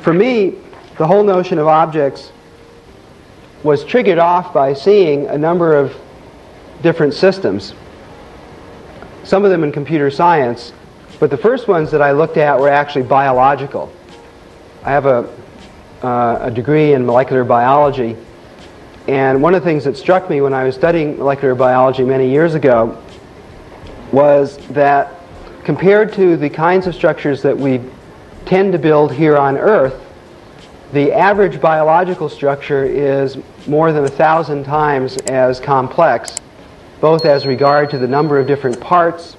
For me, the whole notion of objects was triggered off by seeing a number of different systems, some of them in computer science, but the first ones that I looked at were actually biological. I have a degree in molecular biology, and one of the things that struck me when I was studying molecular biology many years ago was that compared to the kinds of structures that we tend to build here on Earth, the average biological structure is more than 1,000 times as complex, both as regard to the number of different parts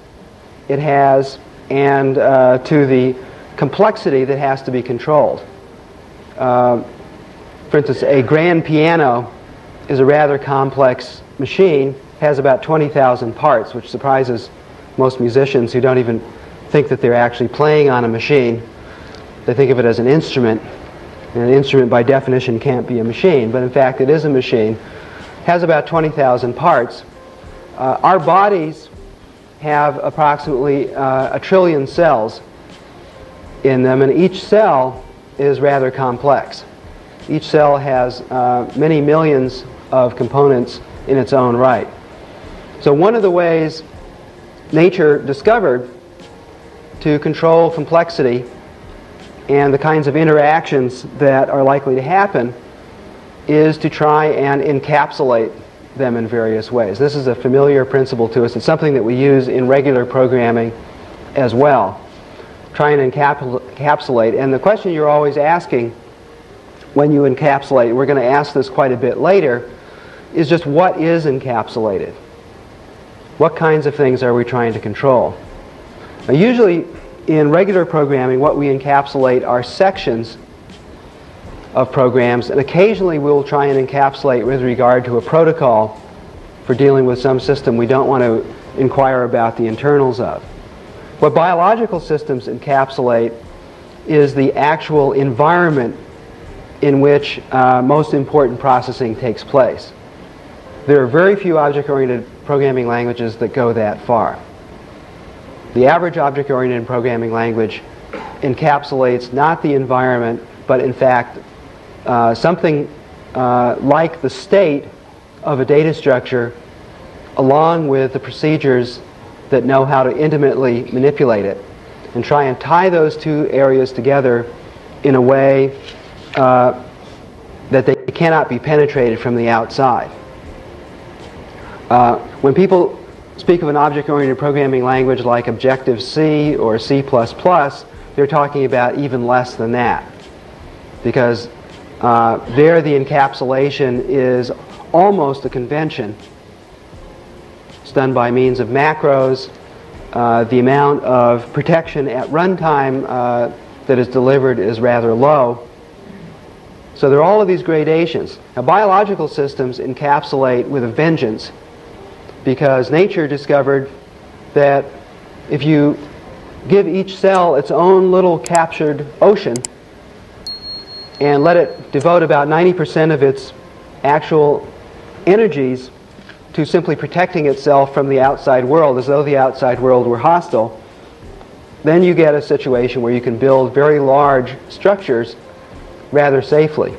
it has and to the complexity that has to be controlled. For instance, a grand piano is a rather complex machine, has about 20,000 parts, which surprises most musicians who don't even think that they're actually playing on a machine. They think of it as an instrument, and an instrument by definition can't be a machine, but in fact it is a machine. Has about 20,000 parts. Our bodies have approximately 1 trillion cells in them, and each cell is rather complex. Each cell has many millions of components in its own right. So one of the ways nature discovered to control complexity and the kinds of interactions that are likely to happen is to try and encapsulate them in various ways. This is a familiar principle to us. It's something that we use in regular programming as well. Try and encapsulate. And the question you're always asking when you encapsulate, we're going to ask this quite a bit later, is just what is encapsulated? What kinds of things are we trying to control? Now, usually in regular programming, what we encapsulate are sections of programs, and occasionally we'll try and encapsulate with regard to a protocol for dealing with some system we don't want to inquire about the internals of. What biological systems encapsulate is the actual environment in which most important processing takes place. There are very few object-oriented programming languages that go that far. The average object-oriented programming language encapsulates not the environment, but in fact something like the state of a data structure along with the procedures that know how to intimately manipulate it, and try and tie those two areas together in a way that they cannot be penetrated from the outside. When people speak of an object-oriented programming language like Objective-C or C++, they're talking about even less than that, because there the encapsulation is almost a convention. It's done by means of macros. The amount of protection at runtime that is delivered is rather low. So there are all of these gradations. Now, biological systems encapsulate with a vengeance, because nature discovered that if you give each cell its own little captured ocean and let it devote about 90% of its actual energies to simply protecting itself from the outside world, as though the outside world were hostile, then you get a situation where you can build very large structures rather safely.